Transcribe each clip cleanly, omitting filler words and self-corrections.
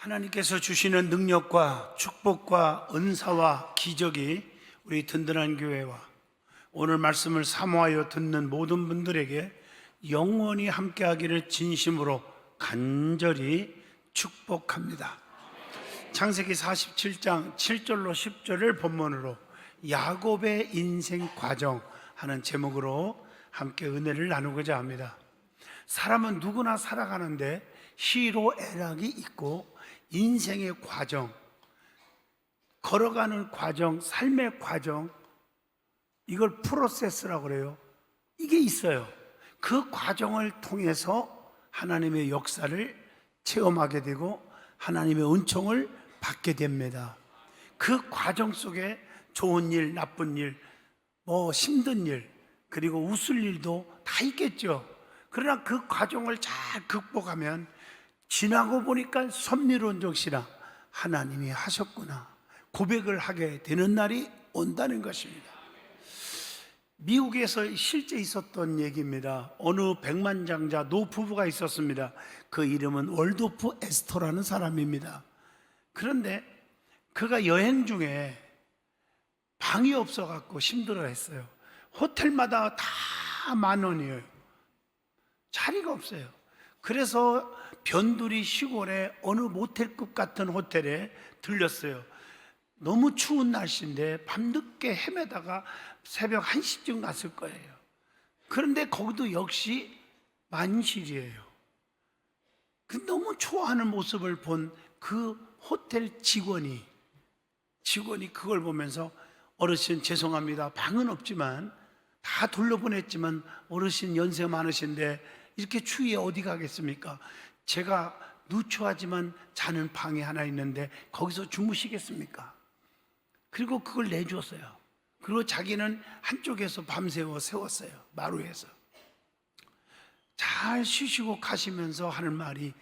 하나님께서 주시는 능력과 축복과 은사와 기적이 우리 든든한 교회와 오늘 말씀을 사모하여 듣는 모든 분들에게 영원히 함께하기를 진심으로 간절히 축복합니다. 창세기 47장 7절로 10절을 본문으로 야곱의 인생 과정 하는 제목으로 함께 은혜를 나누고자 합니다. 사람은 누구나 살아가는데 희로애락이 있고 인생의 과정, 걸어가는 과정, 삶의 과정, 이걸 프로세스라고 그래요. 이게 있어요. 그 과정을 통해서 하나님의 역사를 체험하게 되고 하나님의 은총을 받게 됩니다. 그 과정 속에 좋은 일, 나쁜 일, 힘든 일, 그리고 웃을 일도 다 있겠죠. 그러나 그 과정을 잘 극복하면 지나고 보니까 섭리론적 신앙, 하나님이 하셨구나 고백을 하게 되는 날이 온다는 것입니다. 미국에서 실제 있었던 얘기입니다. 어느 백만장자 노 부부가 있었습니다. 그 이름은 월도프 에스터라는 사람입니다. 그런데 그가 여행 중에 방이 없어갖고 힘들어했어요. 호텔마다 다 10,000원이에요. 자리가 없어요. 그래서 변두리 시골에 어느 모텔급 같은 호텔에 들렸어요. 너무 추운 날씨인데 밤늦게 헤매다가 새벽 1시쯤 갔을 거예요. 그런데 거기도 역시 만실이에요. 너무 좋아하는 모습을 본 그 호텔 직원이 그걸 보면서 어르신 죄송합니다. 방은 없지만 다 돌려보냈지만 어르신 연세 많으신데 이렇게 추위에 어디 가겠습니까? 제가 누추하지만 자는 방이 하나 있는데 거기서 주무시겠습니까? 그리고 그걸 내주었어요. 그리고 자기는 한쪽에서 밤새워 세웠어요. 마루에서. 잘 쉬시고 가시면서 하는 말이,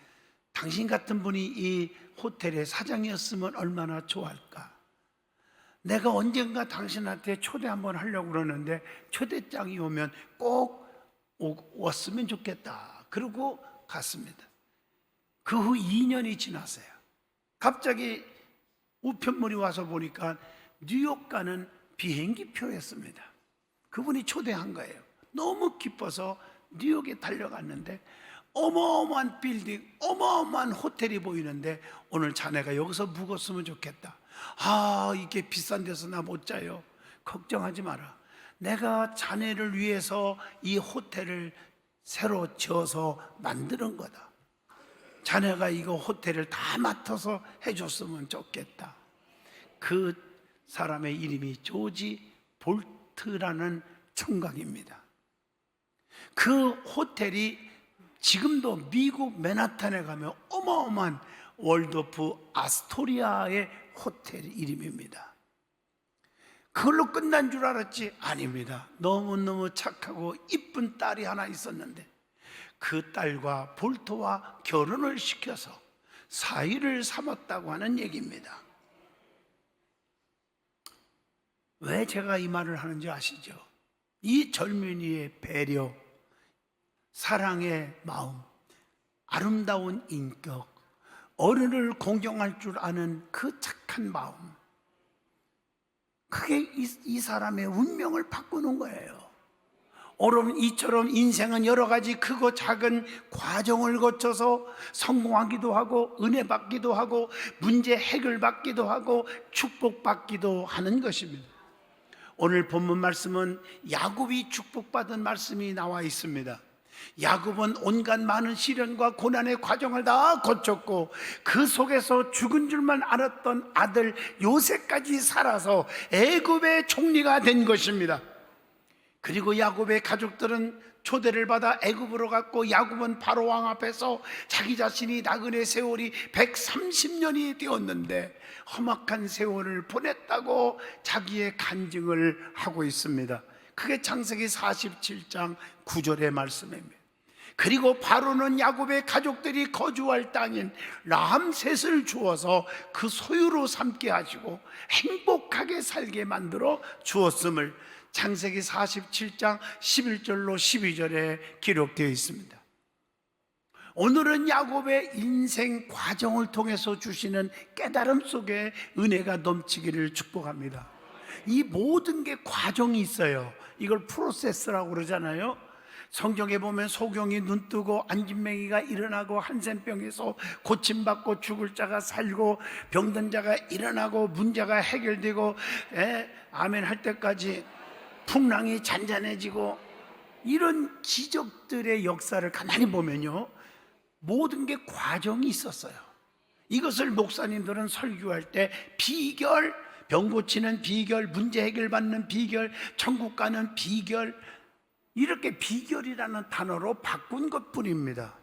당신 같은 분이 이 호텔의 사장이었으면 얼마나 좋아할까? 내가 언젠가 당신한테 초대 한번 하려고 그러는데 초대장이 오면 꼭 왔으면 좋겠다. 그러고 갔습니다. 그 후 2년이 지났어요. 갑자기 우편물이 와서 보니까 뉴욕 가는 비행기 표였습니다. 그분이 초대한 거예요. 너무 기뻐서 뉴욕에 달려갔는데 어마어마한 빌딩, 어마어마한 호텔이 보이는데 오늘 자네가 여기서 묵었으면 좋겠다. 이게 비싼 데서 나 못 자요. 걱정하지 마라. 내가 자네를 위해서 이 호텔을 새로 지어서 만드는 거다. 자네가 이거 호텔을 다 맡아서 해줬으면 좋겠다. 그 사람의 이름이 조지 볼트라는 총각입니다. 그 호텔이 지금도 미국 맨하탄에 가면 어마어마한 월도프 아스토리아의 호텔 이름입니다. 그걸로 끝난 줄 알았지? 아닙니다. 너무너무 착하고 이쁜 딸이 하나 있었는데 그 딸과 볼토와 결혼을 시켜서 사위를 삼았다고 하는 얘기입니다. 왜 제가 이 말을 하는지 아시죠? 이 젊은이의 배려, 사랑의 마음, 아름다운 인격, 어른을 공경할 줄 아는 그 착한 마음, 그게 이 사람의 운명을 바꾸는 거예요. 오로는 이처럼 인생은 여러 가지 크고 작은 과정을 거쳐서 성공하기도 하고 은혜 받기도 하고 문제 해결받기도 하고 축복받기도 하는 것입니다. 오늘 본문 말씀은 야곱이 축복받은 말씀이 나와 있습니다. 야곱은 온갖 많은 시련과 고난의 과정을 다 거쳤고 그 속에서 죽은 줄만 알았던 아들 요셉까지 살아서 애굽의 총리가 된 것입니다. 그리고 야곱의 가족들은 초대를 받아 애굽으로 갔고 야곱은 바로 왕 앞에서 자기 자신이 나그네 세월이 130년이 되었는데 험악한 세월을 보냈다고 자기의 간증을 하고 있습니다. 그게 창세기 47장 9절의 말씀입니다. 그리고 바로는 야곱의 가족들이 거주할 땅인 람셋을 주어서 그 소유로 삼게 하시고 행복하게 살게 만들어 주었음을 창세기 47장 11절로 12절에 기록되어 있습니다. 오늘은 야곱의 인생 과정을 통해서 주시는 깨달음 속에 은혜가 넘치기를 축복합니다. 이 모든 게 과정이 있어요. 이걸 프로세스라고 그러잖아요. 성경에 보면 소경이 눈뜨고 안진뱅이가 일어나고 한센병에서 고침받고 죽을 자가 살고 병든 자가 일어나고 문제가 해결되고 아멘 할 때까지 풍랑이 잔잔해지고, 이런 기적들의 역사를 가만히 보면요, 모든 게 과정이 있었어요. 이것을 목사님들은 설교할 때 비결, 병 고치는 비결, 문제 해결받는 비결, 천국 가는 비결, 이렇게 비결이라는 단어로 바꾼 것뿐입니다.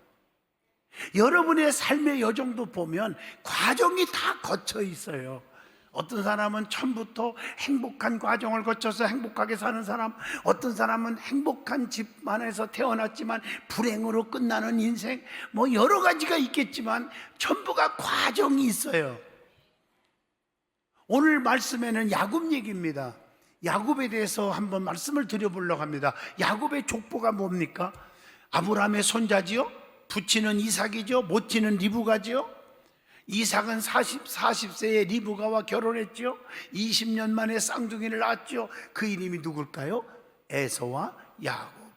여러분의 삶의 여정도 보면 과정이 다 거쳐 있어요. 어떤 사람은 처음부터 행복한 과정을 거쳐서 행복하게 사는 사람, 어떤 사람은 행복한 집안에서 태어났지만 불행으로 끝나는 인생, 뭐 여러 가지가 있겠지만 전부가 과정이 있어요. 오늘 말씀에는 야곱 얘기입니다. 야곱에 대해서 한번 말씀을 드려보려고 합니다. 야곱의 족보가 뭡니까? 아브라함의 손자지요, 부치는 이삭이죠, 모치는 리브가지요. 이삭은 40세에 리브가와 결혼했죠. 20년 만에 쌍둥이를 낳았죠. 그 이름이 누굴까요? 에서와 야곱.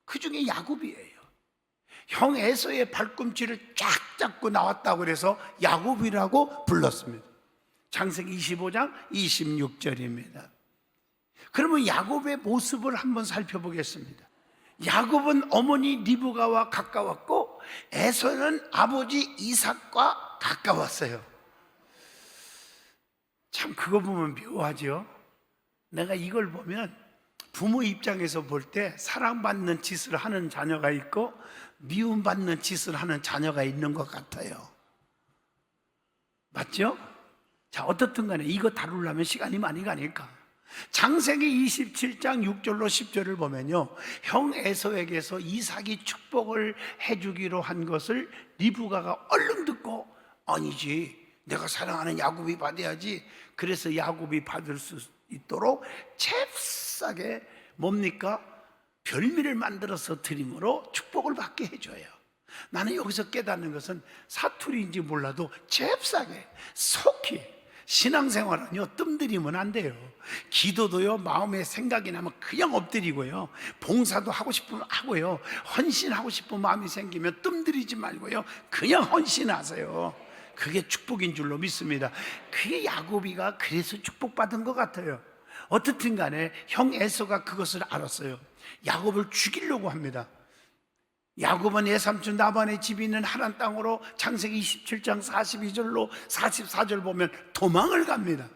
그 중에 야곱이에요. 형 에서의 발꿈치를 쫙 잡고 나왔다고 그래서 야곱이라고 불렀습니다. 창세기 25장 26절입니다. 그러면 야곱의 모습을 한번 살펴보겠습니다. 야곱은 어머니 리브가와 가까웠고 에서는 아버지 이삭과 가까웠어요. 참 그거 보면 묘하죠. 내가 이걸 보면 부모 입장에서 볼 때 사랑받는 짓을 하는 자녀가 있고 미움받는 짓을 하는 자녀가 있는 것 같아요. 맞죠? 자, 어떻든 간에 이거 다루려면 시간이 많이 가니까 창세기 27장 6절로 10절을 보면요, 형 에서에게서 이삭이 축복을 해주기로 한 것을 리브가가 얼른 듣고, 아니지, 내가 사랑하는 야곱이 받아야지. 그래서 야곱이 받을 수 있도록 잽싸게 뭡니까? 별미를 만들어서 드림으로 축복을 받게 해줘요. 나는 여기서 깨닫는 것은 사투리인지 몰라도 잽싸게 속히, 신앙생활은요 뜸들이면 안 돼요. 기도도요 마음에 생각이 나면 그냥 엎드리고요, 봉사도 하고 싶으면 하고요, 헌신하고 싶은 마음이 생기면 뜸들이지 말고요 그냥 헌신하세요. 그게 축복인 줄로 믿습니다. 그게 야곱이가 그래서 축복받은 것 같아요. 어떻든 간에 형 에서가 그것을 알았어요. 야곱을 죽이려고 합니다. 야곱은 외삼촌 라반의 집이 있는 하란 땅으로 창세기 27장 42절로 44절 보면 도망을 갑니다.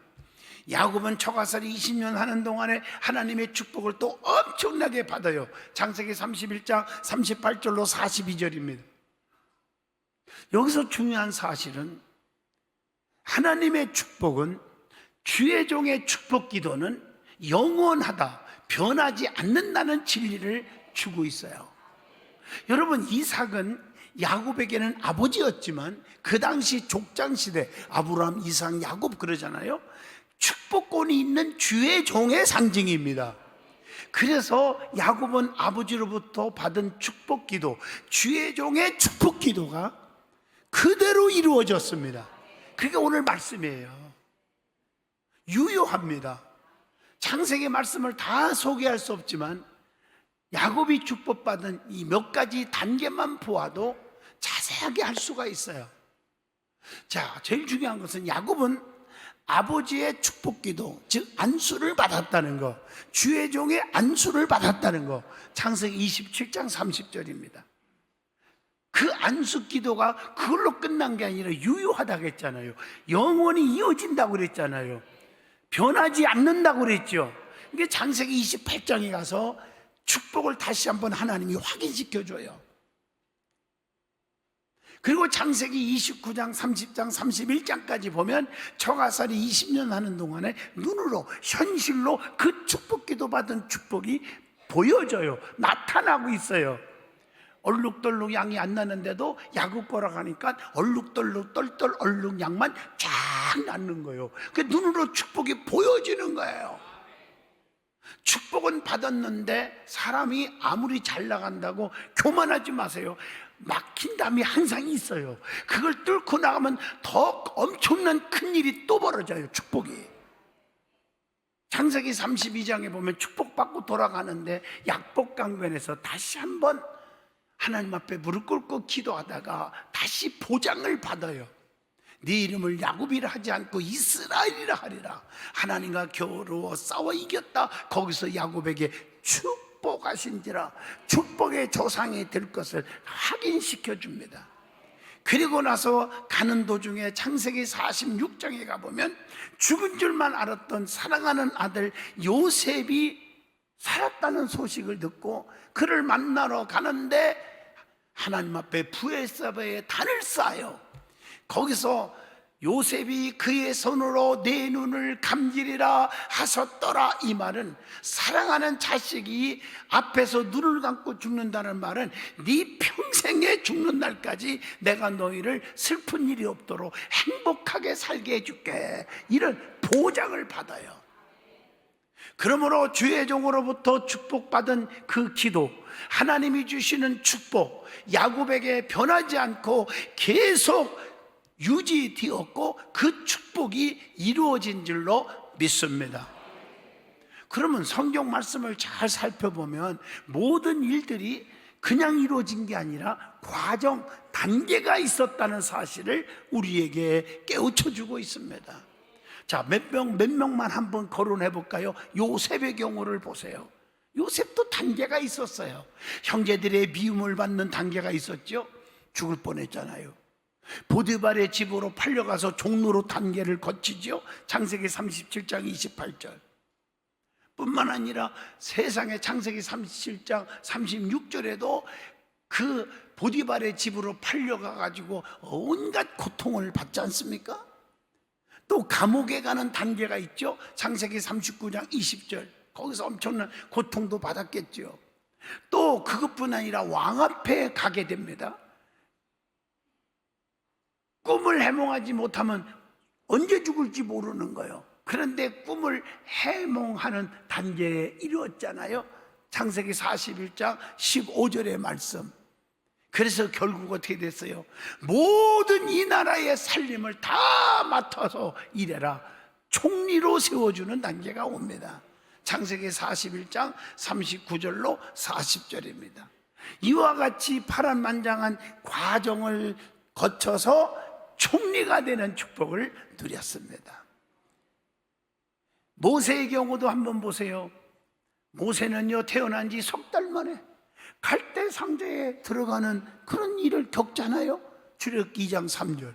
야곱은 처가살이 20년 하는 동안에 하나님의 축복을 또 엄청나게 받아요. 창세기 31장 38절로 42절입니다. 여기서 중요한 사실은 하나님의 축복은, 주의 종의 축복 기도는 영원하다, 변하지 않는다는 진리를 주고 있어요. 여러분, 이삭은 야곱에게는 아버지였지만 그 당시 족장시대 아브라함, 이삭, 야곱 그러잖아요. 축복권이 있는 주의 종의 상징입니다. 그래서 야곱은 아버지로부터 받은 축복기도, 주의 종의 축복기도가 그대로 이루어졌습니다. 그게 오늘 말씀이에요. 유효합니다. 창세기 말씀을 다 소개할 수 없지만 야곱이 축복받은 이 몇 가지 단계만 보아도 자세하게 할 수가 있어요. 자, 제일 중요한 것은 야곱은 아버지의 축복기도, 즉 안수를 받았다는 거, 주의 종의 안수를 받았다는 거, 창세기 27장 30절입니다. 그 안수 기도가 그걸로 끝난 게 아니라 유효하다고 했잖아요. 영원히 이어진다고 그랬잖아요. 변하지 않는다고 그랬죠. 이게 창세기 28장에 가서 축복을 다시 한번 하나님이 확인시켜줘요. 그리고 창세기 29장, 30장, 31장까지 보면 처가살이 20년 하는 동안에 눈으로, 현실로 그 축복기도 받은 축복이 보여져요. 나타나고 있어요. 얼룩덜룩 양이 안 나는데도 야곱 거라 하니까 얼룩덜룩 똘똘 얼룩 양만 쫙 낳는 거예요. 그 눈으로 축복이 보여지는 거예요. 축복은 축복은 받았는데 사람이 아무리 잘 나간다고 교만하지 마세요. 막힌 담이 항상 있어요. 그걸 뚫고 나가면 더 엄청난 큰일이 또 벌어져요. 축복이. 창세기 32장에 보면 축복받고 돌아가는데 약복강변에서 다시 한번 하나님 앞에 무릎 꿇고 기도하다가 다시 보장을 받아요. 네 이름을 야곱이라 하지 않고 이스라엘이라 하리라. 하나님과 겨루어 싸워 이겼다. 거기서 야곱에게 축복하신지라, 축복의 조상이 될 것을 확인시켜 줍니다. 그리고 나서 가는 도중에 창세기 46장에 가보면 죽은 줄만 알았던 사랑하는 아들 요셉이 살았다는 소식을 듣고 그를 만나러 가는데 하나님 앞에 부엘세바에 단을 쌓아요. 거기서 요셉이 그의 손으로 내 눈을 감기리라 하셨더라. 이 말은 사랑하는 자식이 앞에서 눈을 감고 죽는다는 말은 네 평생에 죽는 날까지 내가 너희를 슬픈 일이 없도록 행복하게 살게 해줄게, 이런 보장을 받아요. 그러므로 주의 종으로부터 축복받은 그 기도, 하나님이 주시는 축복, 야곱에게 변하지 않고 계속 유지되었고 그 축복이 이루어진 줄로 믿습니다. 그러면 성경 말씀을 잘 살펴보면 모든 일들이 그냥 이루어진 게 아니라 과정, 단계가 있었다는 사실을 우리에게 깨우쳐 주고 있습니다. 자, 몇 명만 한번 거론해 볼까요? 요셉의 경우를 보세요. 요셉도 단계가 있었어요. 형제들의 미움을 받는 단계가 있었죠. 죽을 뻔했잖아요. 보디발의 집으로 팔려가서 종로로 단계를 거치죠. 창세기 37장 28절. 뿐만 아니라 세상의 창세기 37장 36절에도 그 보디발의 집으로 팔려가가지고 온갖 고통을 받지 않습니까? 또 감옥에 가는 단계가 있죠. 창세기 39장 20절. 거기서 엄청난 고통도 받았겠죠. 또 그것뿐 아니라 왕 앞에 가게 됩니다. 꿈을 해몽하지 못하면 언제 죽을지 모르는 거예요. 그런데 꿈을 해몽하는 단계에 이르렀잖아요. 창세기 41장 15절의 말씀. 그래서 결국 어떻게 됐어요? 모든 이 나라의 살림을 다 맡아서 일해라. 총리로 세워주는 단계가 옵니다. 창세기 41장 39절로 40절입니다. 이와 같이 파란만장한 과정을 거쳐서 총리가 되는 축복을 누렸습니다. 모세의 경우도 한번 보세요. 모세는요, 태어난 지 석 달 만에 갈대 상자에 들어가는 그런 일을 겪잖아요. 출애굽기 2장 3절.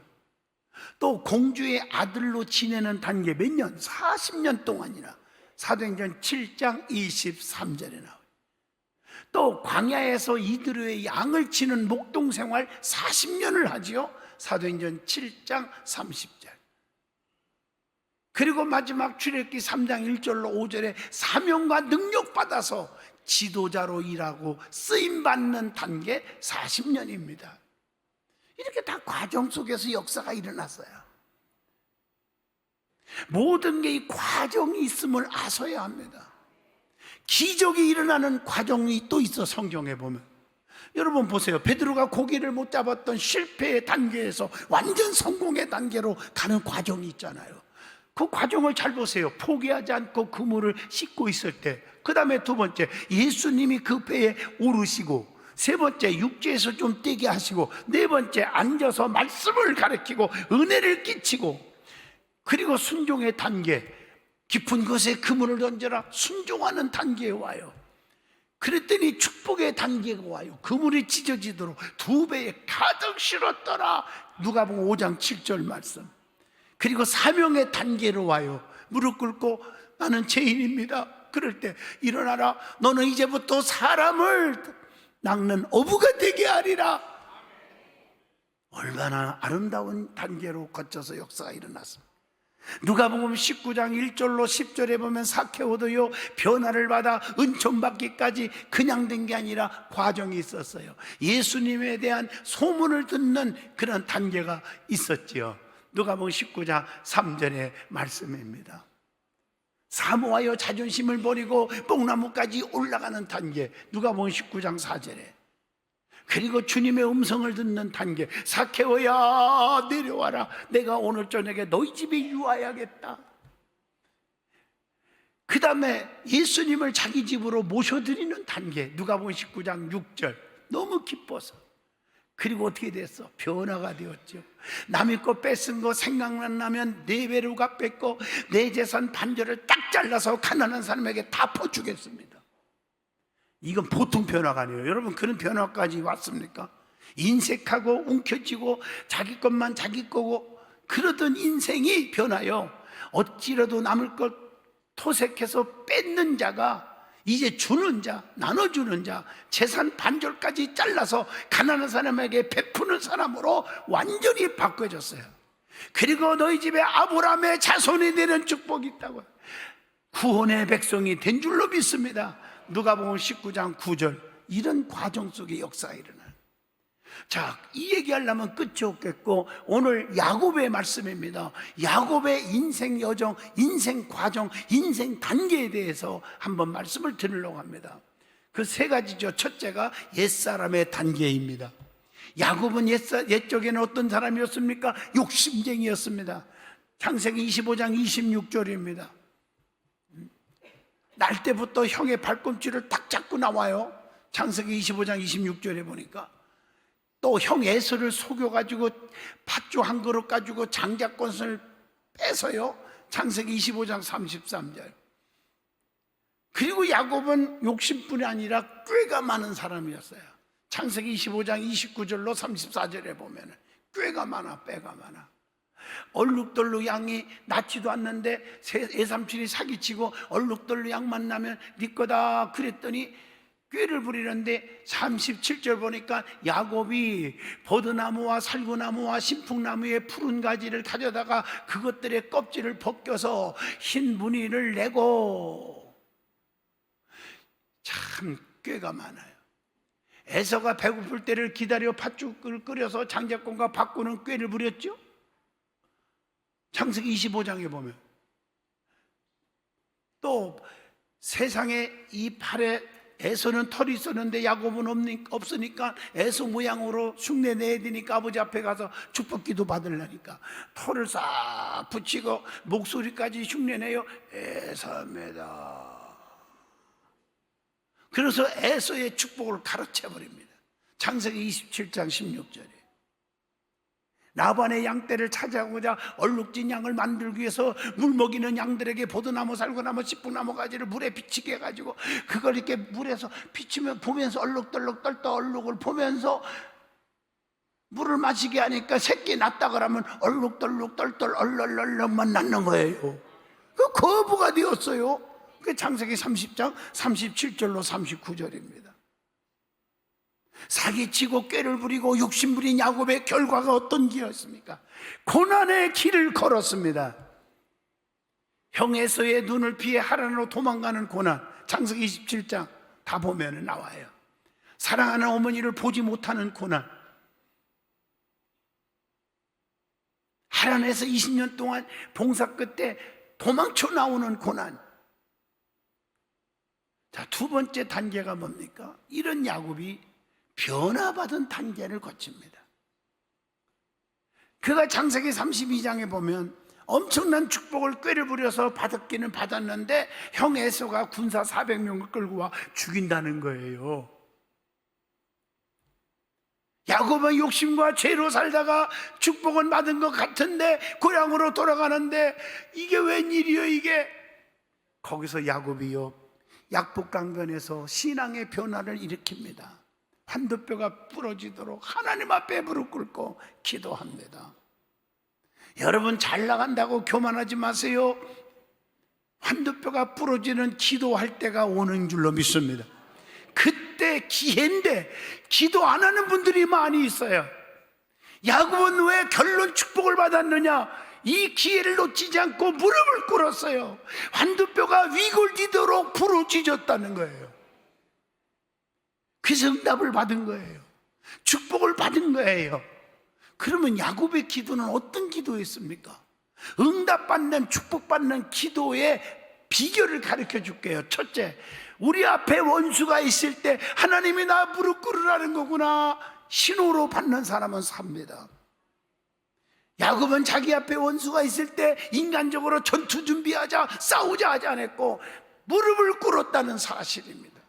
또 공주의 아들로 지내는 단계 몇 년? 40년 동안이나. 사도행전 7장 23절에 나와요. 또 광야에서 이드로의 양을 치는 목동 생활 40년을 하지요. 사도행전 7장 30절. 그리고 마지막 출애굽기 3장 1절로 5절에 사명과 능력 받아서 지도자로 일하고 쓰임받는 단계 40년입니다. 이렇게 다 과정 속에서 역사가 일어났어요. 모든 게 이 과정이 있음을 아셔야 합니다. 기적이 일어나는 과정이 또 있어. 성경에 보면 여러분 보세요. 베드로가 고기를 못 잡았던 실패의 단계에서 완전 성공의 단계로 가는 과정이 있잖아요. 그 과정을 잘 보세요. 포기하지 않고 그물을 씻고 있을 때, 그 다음에 두 번째 예수님이 그 배에 오르시고, 세 번째 육지에서 좀 떼게 하시고, 네 번째 앉아서 말씀을 가르치고 은혜를 끼치고, 그리고 순종의 단계, 깊은 것에 그물을 던져라, 순종하는 단계에 와요. 그랬더니 축복의 단계가 와요. 그물이 찢어지도록 두 배에 가득 실었더라. 누가복음 5장 7절 말씀. 그리고 사명의 단계로 와요. 무릎 꿇고 나는 죄인입니다. 그럴 때 일어나라. 너는 이제부터 사람을 낚는 어부가 되게 하리라. 얼마나 아름다운 단계로 거쳐서 역사가 일어났습니다. 누가복음 19장 1절로 10절에 보면 사케오도요 변화를 받아 은총받기까지 그냥 된 게 아니라 과정이 있었어요. 예수님에 대한 소문을 듣는 그런 단계가 있었지요. 누가복음 19장 3절의 말씀입니다. 사모하여 자존심을 버리고 뽕나무까지 올라가는 단계, 누가복음 19장 4절에. 그리고 주님의 음성을 듣는 단계, 삭개오야 내려와라, 내가 오늘 저녁에 너희 집에 유하야겠다. 그 다음에 예수님을 자기 집으로 모셔드리는 단계, 누가복음 19장 6절. 너무 기뻐서. 그리고 어떻게 됐어? 변화가 되었죠. 남의 거 뺏은 거 생각나면 네 배로 갚겠고 내 재산 반절을 딱 잘라서 가난한 사람에게 다 퍼주겠습니다. 이건 보통 변화가 아니에요. 여러분, 그런 변화까지 왔습니까? 인색하고 움켜쥐고 자기 것만 자기 거고 그러던 인생이 변화요. 어찌라도 남을 것 토색해서 뺏는 자가 이제 주는 자, 나눠주는 자, 재산 반절까지 잘라서 가난한 사람에게 베푸는 사람으로 완전히 바꿔졌어요. 그리고 너희 집에 아브라함의 자손이 되는 축복이 있다고, 구원의 백성이 된 줄로 믿습니다. 누가복음 19장 9절. 이런 과정 속에 역사가 일어나요. 자, 이 얘기하려면 끝이 없겠고 오늘 야곱의 말씀입니다. 야곱의 인생 여정, 인생 과정, 인생 단계에 대해서 한번 말씀을 드리려고 합니다. 그 세 가지죠. 첫째가 옛사람의 단계입니다. 야곱은 옛적에는 어떤 사람이었습니까? 욕심쟁이였습니다. 창세기 25장 26절입니다. 날 때부터 형의 발꿈치를 딱 잡고 나와요. 창세기 25장 26절에 보니까. 또 형 에서를 속여가지고 팥죽 한 그릇 가지고 장자권을 뺏어요. 창세기 25장 33절. 그리고 야곱은 욕심뿐이 아니라 꾀가 많은 사람이었어요. 창세기 25장 29절로 34절에 보면 꾀가 많아, 빼가 많아. 얼룩덜룩 양이 낳지도 않는데 애삼촌이 사기치고 얼룩덜룩 양 만나면 네 거다 그랬더니 꾀를 부리는데 37절 보니까 야곱이 버드나무와 살구나무와 신풍나무의 푸른 가지를 가져다가 그것들의 껍질을 벗겨서 흰 무늬를 내고, 참 꾀가 많아요. 에서가 배고플 때를 기다려 팥죽을 끓여서 장자권과 바꾸는 꾀를 부렸죠. 창세기 25장에 보면 또 세상에 이 팔에 에서는 털이 있었는데 야곱은 없으니까 에서 모양으로 흉내 내야 되니까 아버지 앞에 가서 축복기도 받으려니까 털을 싹 붙이고 목소리까지 흉내 내요. 에서입니다. 그래서 에서의 축복을 가로채 버립니다. 창세기 27장 16절에 라반의 양떼를 차지하고자 얼룩진 양을 만들기 위해서 물먹이는 양들에게 보드나무, 살구나무, 시풍나무 가지를 물에 비치게 해가지고 그걸 이렇게 물에서 비치면 보면서 얼룩덜룩 떨떠 얼룩을 보면서 물을 마시게 하니까 새끼 낳다 그러면 얼룩덜룩 떨떨 얼얼얼럭만 낳는 거예요. 그 거부가 되었어요. 그 창세기 30장 37절로 39절입니다. 사기치고 꾀를 부리고 욕심부린 야곱의 결과가 어떤 길이었습니까? 고난의 길을 걸었습니다. 형 에서의 눈을 피해 하란으로 도망가는 고난, 창세기 27장 다 보면 나와요. 사랑하는 어머니를 보지 못하는 고난, 하란에서 20년 동안 봉사 끝에 도망쳐 나오는 고난. 자, 두 번째 단계가 뭡니까? 이런 야곱이 변화받은 단계를 거칩니다. 그가 창세기 32장에 보면 엄청난 축복을 꾀를 부려서 받았기는 받았는데 형 에서가 군사 400명을 끌고 와 죽인다는 거예요. 야곱은 욕심과 죄로 살다가 축복은 받은 것 같은데 고향으로 돌아가는데 이게 웬일이요 이게? 거기서 야곱이요 약복강변에서 신앙의 변화를 일으킵니다. 환도뼈가 부러지도록 하나님 앞에 무릎 꿇고 기도합니다. 여러분, 잘 나간다고 교만하지 마세요. 환도뼈가 부러지는 기도할 때가 오는 줄로 믿습니다. 그때 기회인데 기도 안 하는 분들이 많이 있어요. 야곱은 왜 결론 축복을 받았느냐? 이 기회를 놓치지 않고 무릎을 꿇었어요. 환도뼈가 위골디도록 부러지졌다는 거예요. 그래서 응답을 받은 거예요. 축복을 받은 거예요. 그러면 야곱의 기도는 어떤 기도였습니까? 응답받는 축복받는 기도의 비결을 가르쳐 줄게요. 첫째, 우리 앞에 원수가 있을 때 하나님이 나 무릎 꿇으라는 거구나 신호로 받는 사람은 삽니다. 야곱은 자기 앞에 원수가 있을 때 인간적으로 전투 준비하자, 싸우자 하지 않았고 무릎을 꿇었다는 사실입니다.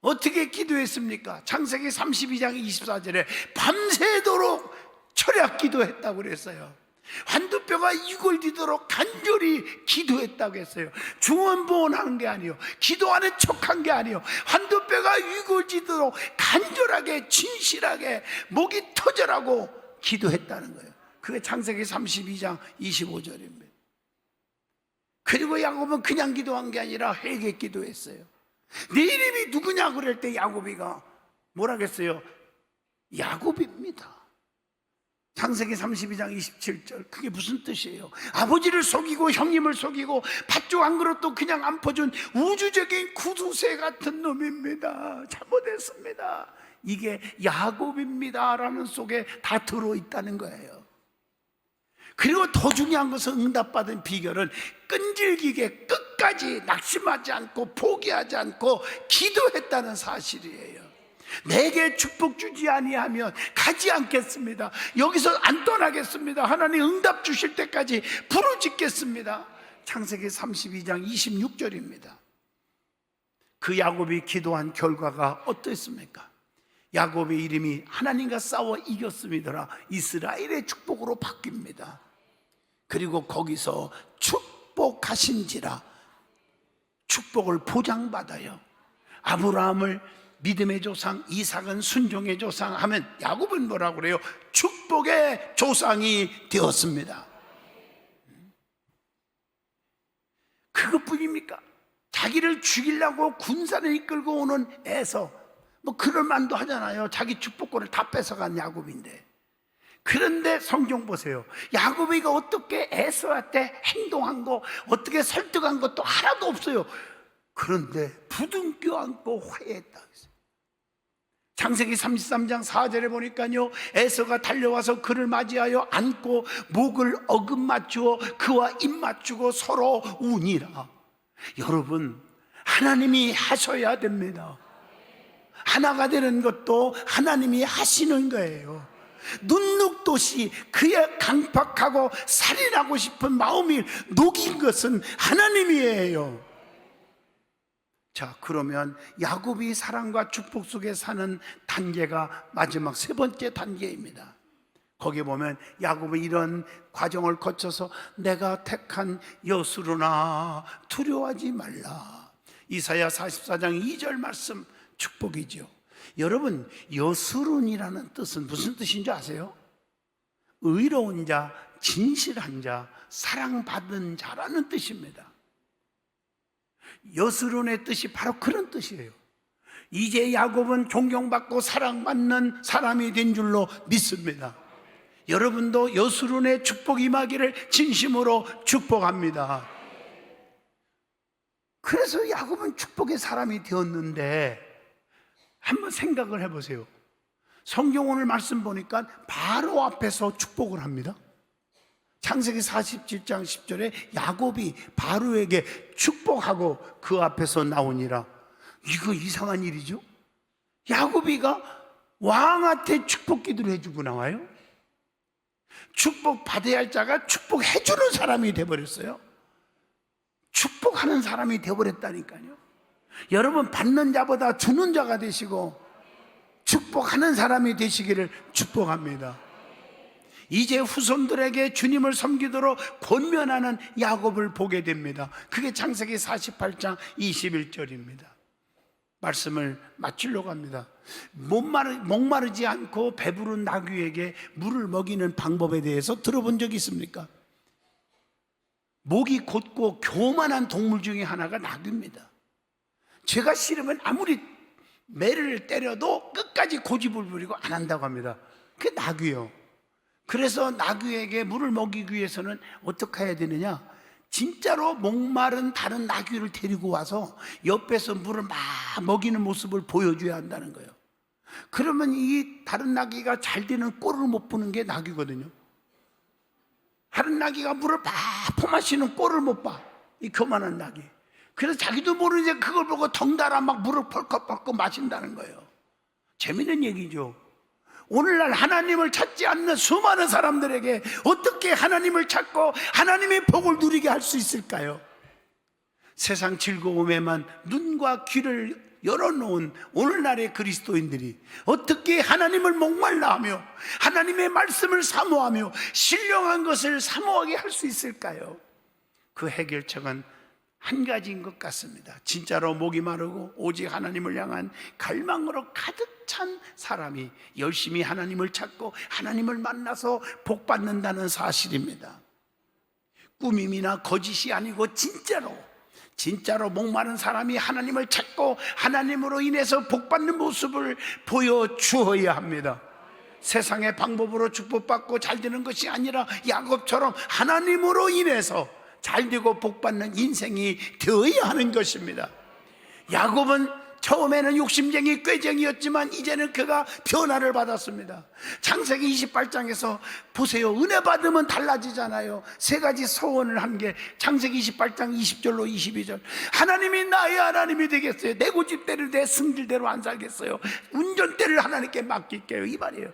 어떻게 기도했습니까? 창세기 32장 24절에 밤새도록 철야 기도했다고 그랬어요. 환두뼈가 이골디도록 간절히 기도했다고 했어요. 중언부언하는 게 아니에요. 기도하는 척한 게 아니에요. 환두뼈가 이골디도록 간절하게 진실하게 목이 터져라고 기도했다는 거예요. 그게 창세기 32장 25절입니다. 그리고 야곱은 그냥 기도한 게 아니라 회개 기도했어요. 네 이름이 누구냐 그럴 때 야곱이가 뭐라겠어요? 야곱입니다. 창세기 32장 27절, 그게 무슨 뜻이에요? 아버지를 속이고 형님을 속이고 팥죽 한 그릇도 그냥 안 퍼준 우주적인 구두쇠 같은 놈입니다. 잘못했습니다. 이게 야곱입니다 라는 속에 다 들어있다는 거예요. 그리고 더 중요한 것은 응답받은 비결은 끈질기게 끝까지 낙심하지 않고 포기하지 않고 기도했다는 사실이에요. 내게 축복 주지 아니하면 가지 않겠습니다. 여기서 안 떠나겠습니다. 하나님 응답 주실 때까지 부르짖겠습니다. 창세기 32장 26절입니다. 그 야곱이 기도한 결과가 어땠습니까? 야곱의 이름이 하나님과 싸워 이겼음이더라 이스라엘의 축복으로 바뀝니다. 그리고 거기서 축복하신지라, 축복을 보장받아요. 아브라함을 믿음의 조상, 이삭은 순종의 조상 하면 야곱은 뭐라고 그래요? 축복의 조상이 되었습니다. 그것뿐입니까? 자기를 죽이려고 군사를 이끌고 오는 에서, 뭐 그럴 만도 하잖아요. 자기 축복권을 다 뺏어간 야곱인데. 그런데 성경 보세요. 야곱이가 어떻게 에서한테 행동한 거, 어떻게 설득한 것도 하나도 없어요. 그런데 부둥켜 안고 화해했다. 창세기 33장 4절에 보니까요, 에서가 달려와서 그를 맞이하여 안고 목을 어금 맞추어 그와 입 맞추고 서로 우니라. 여러분, 하나님이 하셔야 됩니다. 하나가 되는 것도 하나님이 하시는 거예요. 눈녹듯이 그의 강팍하고 살인하고 싶은 마음이 녹인 것은 하나님이에요. 자, 그러면 야곱이 사랑과 축복 속에 사는 단계가 마지막 세 번째 단계입니다. 거기 보면 야곱은 이런 과정을 거쳐서 내가 택한 여수로나 두려워하지 말라. 이사야 44장 2절 말씀 축복이죠. 여러분, 여수론이라는 뜻은 무슨 뜻인지 아세요? 의로운 자, 진실한 자, 사랑받은 자라는 뜻입니다. 여수론의 뜻이 바로 그런 뜻이에요. 이제 야곱은 존경받고 사랑받는 사람이 된 줄로 믿습니다. 여러분도 여수론의 축복 임하기를 진심으로 축복합니다. 그래서 야곱은 축복의 사람이 되었는데, 한번 생각을 해보세요. 성경 오늘 말씀 보니까 바로 앞에서 축복을 합니다. 창세기 47장 10절에 야곱이 바로에게 축복하고 그 앞에서 나오니라. 이거 이상한 일이죠. 야곱이가 왕한테 축복 기도를 해주고 나와요. 축복 받아야 할 자가 축복해주는 사람이 돼버렸어요. 축복하는 사람이 돼버렸다니까요. 여러분, 받는 자보다 주는 자가 되시고 축복하는 사람이 되시기를 축복합니다. 이제 후손들에게 주님을 섬기도록 권면하는 야곱을 보게 됩니다. 그게 창세기 48장 21절입니다. 말씀을 마치려고 합니다. 목마르지 않고 배부른 나귀에게 물을 먹이는 방법에 대해서 들어본 적 있습니까? 목이 곧고 교만한 동물 중에 하나가 나귀입니다. 죄가 싫으면 아무리 매를 때려도 끝까지 고집을 부리고 안 한다고 합니다. 그게 나귀요. 그래서 나귀에게 물을 먹이기 위해서는 어떻게 해야 되느냐? 진짜로 목마른 다른 나귀를 데리고 와서 옆에서 물을 막 먹이는 모습을 보여줘야 한다는 거예요. 그러면 이 다른 나귀가 잘 되는 꼴을 못 보는 게 나귀거든요. 다른 나귀가 물을 막 퍼마시는 꼴을 못 봐. 이 교만한 낙이. 그래서 자기도 모르는데 그걸 보고 덩달아 막 물을 펄컥펄컥 마신다는 거예요. 재밌는 얘기죠. 오늘날 하나님을 찾지 않는 수많은 사람들에게 어떻게 하나님을 찾고 하나님의 복을 누리게 할 수 있을까요? 세상 즐거움에만 눈과 귀를 열어놓은 오늘날의 그리스도인들이 어떻게 하나님을 목말라 하며 하나님의 말씀을 사모하며 신령한 것을 사모하게 할 수 있을까요? 그 해결책은 한 가지인 것 같습니다. 진짜로 목이 마르고 오직 하나님을 향한 갈망으로 가득 찬 사람이 열심히 하나님을 찾고 하나님을 만나서 복 받는다는 사실입니다. 꾸밈이나 거짓이 아니고 진짜로 목마른 사람이 하나님을 찾고 하나님으로 인해서 복받는 모습을 보여주어야 합니다. 세상의 방법으로 축복받고 잘 되는 것이 아니라 야곱처럼 하나님으로 인해서 잘 되고 복받는 인생이 되어야 하는 것입니다. 야곱은 처음에는 욕심쟁이 꾀쟁이였지만 이제는 그가 변화를 받았습니다. 창세기 28장에서 보세요. 은혜 받으면 달라지잖아요. 세 가지 소원을 한 게 창세기 28장 20절로 22절. 하나님이 나의 하나님이 되겠어요. 내 고집대로 내 승질대로 안 살겠어요. 운전대를 하나님께 맡길게요. 이 말이에요.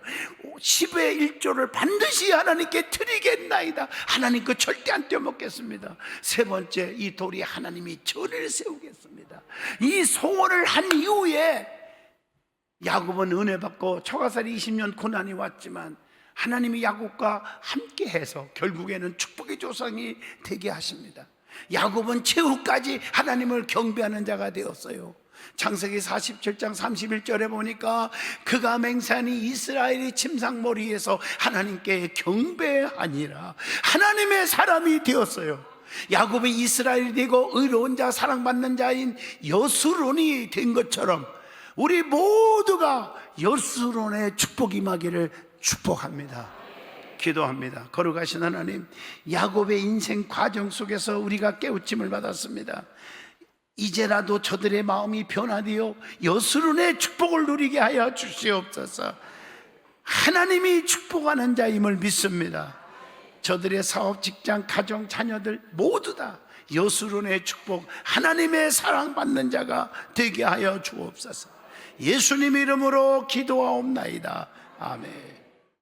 10의 1조를 반드시 하나님께 드리겠나이다. 하나님 거 절대 안 떼어먹겠습니다. 세 번째, 이 돌이 하나님이 저를 세우겠습니다. 이 소원을 한 이후에 야곱은 은혜 받고 초가살이 20년 고난이 왔지만 하나님이 야곱과 함께 해서 결국에는 축복의 조상이 되게 하십니다. 야곱은 최후까지 하나님을 경배하는 자가 되었어요. 창세기 47장 31절에 보니까 그가 맹세하니 이스라엘이 침상머리에서 하나님께 경배하니라. 하나님의 사람이 되었어요. 야곱이 이스라엘이 되고 의로운 자, 사랑받는 자인 여수론이 된 것처럼 우리 모두가 여수론의 축복이 임하기를 축복합니다. 기도합니다. 거룩하신 하나님, 야곱의 인생 과정 속에서 우리가 깨우침을 받았습니다. 이제라도 저들의 마음이 변화되어 여수론의 축복을 누리게 하여 주시옵소서. 하나님이 축복하는 자임을 믿습니다. 저들의 사업, 직장, 가정, 자녀들 모두 다 여수론의 축복, 하나님의 사랑받는 자가 되게 하여 주옵소서. 예수님 이름으로 기도하옵나이다. 아멘.